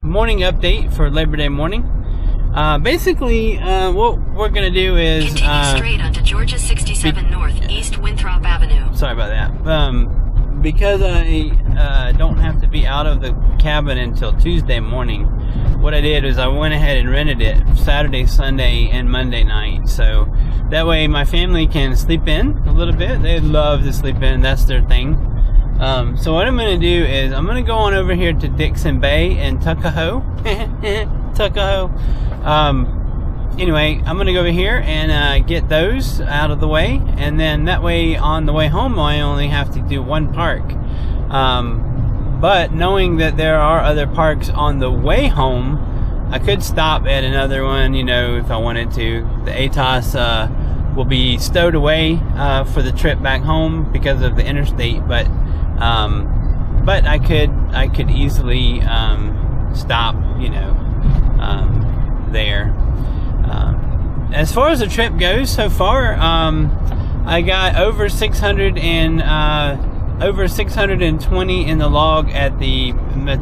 morning update for Labor Day morning. Basically, what we're gonna do is continue straight onto Georgia 67 North, East Winthrop Avenue. Sorry about that. Because I don't have to be out of the cabin until Tuesday morning, what I did is I went ahead and rented it Saturday, Sunday, and Monday night. So that way my family can sleep in a little bit. They love to sleep in. That's their thing. So what I'm going to do is I'm going to go on over here to Dixon Bay and Tuckahoe. Tuckahoe. Anyway, I'm going to go over here and get those out of the way. And then that way on the way home, I only have to do one park. But knowing that there are other parks on the way home, I could stop at another one, you know, if I wanted to. The ATOS will be stowed away for the trip back home because of the interstate, but I could easily stop, you know, there. As far as the trip goes so far, I got over 620 in the log at the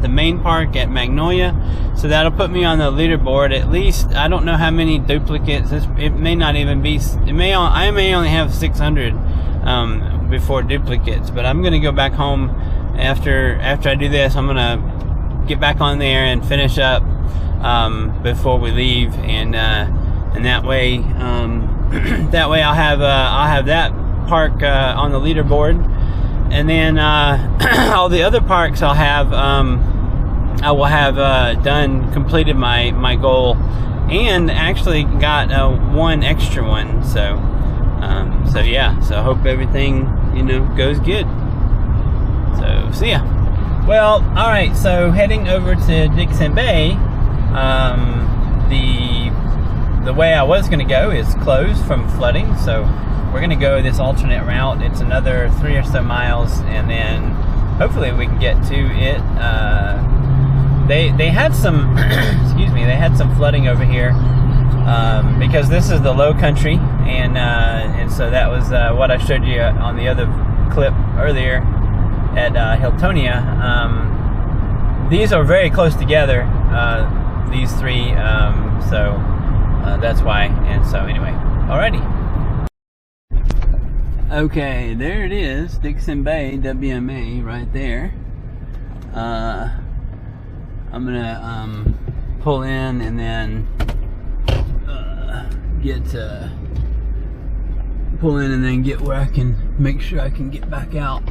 main park at Magnolia, so that'll put me on the leaderboard. At least I don't know how many duplicates. It may not even be. I may only have 600 before duplicates. But I'm gonna go back home after I do this. I'm gonna get back on there and finish up before we leave, and that way I'll have that park on the leaderboard. And then all the other parks I will have completed my goal, and actually got one extra one. So yeah. So I hope everything, you know, goes good. So see ya. Well, all right. So heading over to Dixon Bay, the way I was going to go is closed from flooding. So we're going to go this alternate route. It's another 3 or so miles, and then hopefully we can get to it. They had some excuse me, they had some flooding over here because this is the low country, and so that was what I showed you on the other clip earlier at Hiltonia. These are very close together, these three, so that's why. And so anyway, alrighty. Okay, there it is, Dixon Bay WMA right there. I'm gonna pull in and then get where I can make sure I can get back out.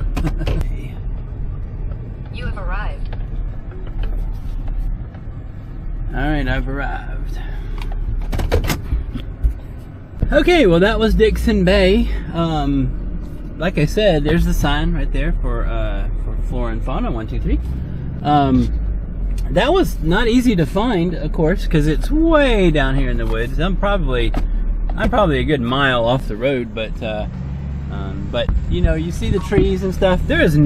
You have arrived. Alright, I've arrived. Okay, well that was Dixon Bay. Like I said, there's the sign right there for Flora and Fauna 123. That was not easy to find, of course, because it's way down here in the woods. I'm probably a good mile off the road, but you know, you see the trees and stuff. There's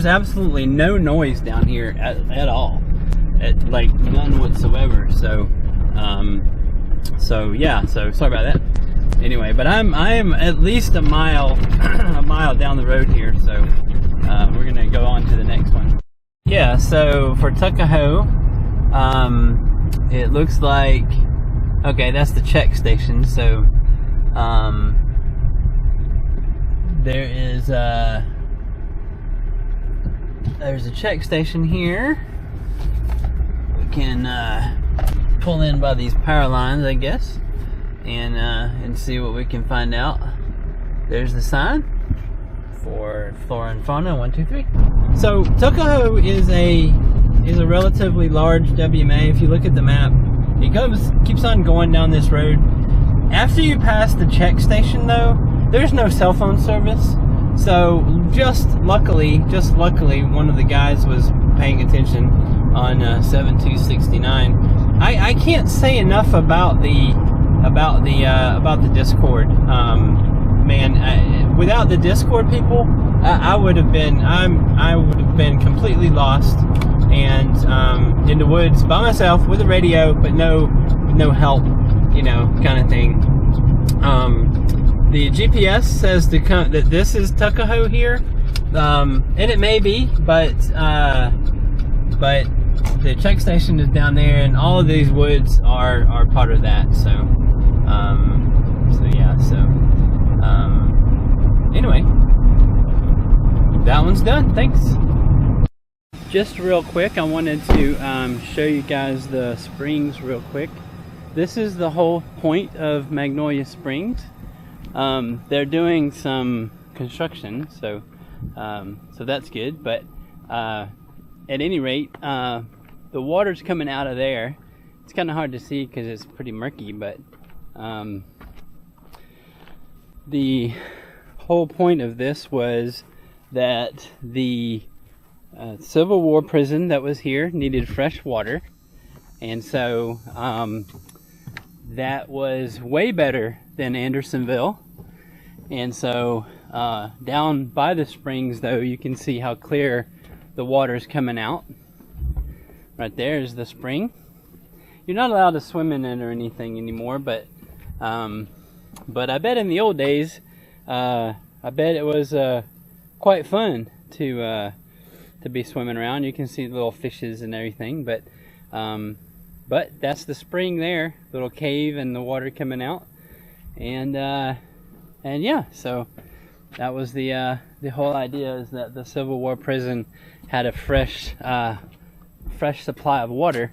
absolutely no noise down here at all, like none whatsoever. So yeah. So sorry about that. Anyway, but I am at least a mile down the road here, so we're gonna go on to the next one. Yeah, so for Tuckahoe, it looks like, okay, that's the check station. So there's a check station here. We can pull in by these power lines, I guess, and see what we can find out. There's the sign for Flora and Fauna 123. So Tuckahoe is a relatively large WMA. If you look at the map, it keeps on going down this road. After you pass the check station, though, there's no cell phone service. So just luckily, one of the guys was paying attention on 7269. I can't say enough about the Discord. Man, without the Discord people, I would have been completely lost and in the woods by myself with a radio, but no help, you know, kind of thing. The GPS says that this is Tuckahoe here, and it may be, but the check station is down there, and all of these woods are part of that. So, yeah. So, anyway, that one's done. Thanks. Just real quick, I wanted to show you guys the springs real quick. This is the whole point of Magnolia Springs. They're doing some construction, so that's good. But at any rate, the water's coming out of there. It's kind of hard to see because it's pretty murky, but the whole point of this was that the Civil War prison that was here needed fresh water, and so that was way better than Andersonville. And so down by the springs, though, you can see how clear the water's coming out. Right there is the spring. You're not allowed to swim in it or anything anymore, but I bet in the old days, I bet it was quite fun to be swimming around. You can see the little fishes and everything, but that's the spring there, little cave and the water coming out, and yeah, so that was the whole idea, is that the Civil War prison had a fresh supply of water,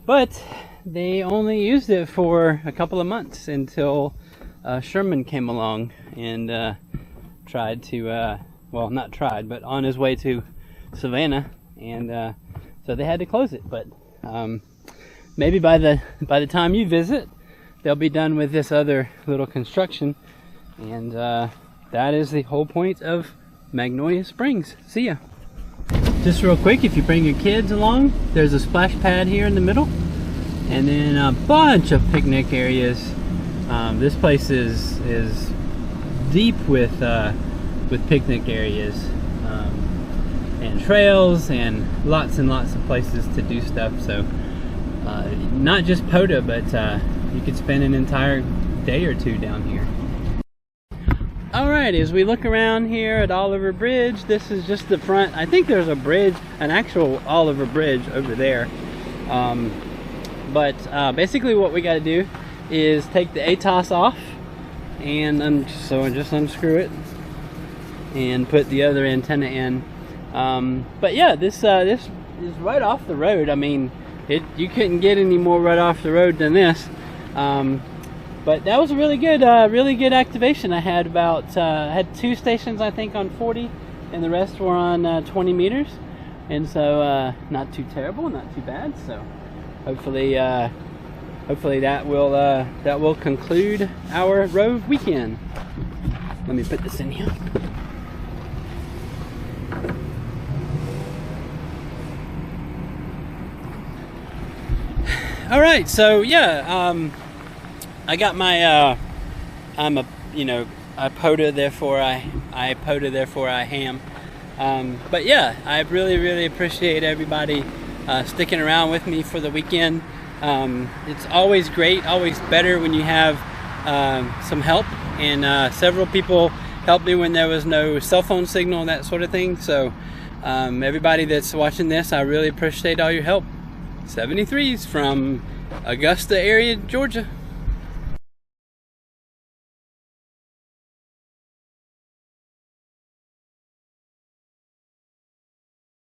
but they only used it for a couple of months until Sherman came along and tried to well, not tried, but on his way to Savannah, and so they had to close it. But maybe by the time you visit, they'll be done with this other little construction, and that is the whole point of Magnolia Springs. See ya. Just real quick, if you bring your kids along, there's a splash pad here in the middle, and then a bunch of picnic areas. This place is deep with picnic areas, and trails, and lots of places to do stuff. So not just POTA, but you could spend an entire day or two down here. Alright, as we look around here at Oliver Bridge, this is just the front. I think there's a bridge, an actual Oliver Bridge over there. But basically what we got to do is take the ATOS off, and so just unscrew it and put the other antenna in. But yeah, this is right off the road. I mean, you couldn't get any more right off the road than this. But that was a really good activation. I had had 2 stations, I think, on 40, and the rest were on 20 meters, and so not too terrible, not too bad. So hopefully that will conclude our rove weekend. Let me put this in here. All right, so yeah, I got my I'm a I POTA, therefore I POTA, therefore I ham. But yeah, I really appreciate everybody sticking around with me for the weekend. It's always great, always better when you have some help, and several people helped me when there was no cell phone signal and that sort of thing. So everybody that's watching this, I really appreciate all your help. 73s from Augusta area, Georgia.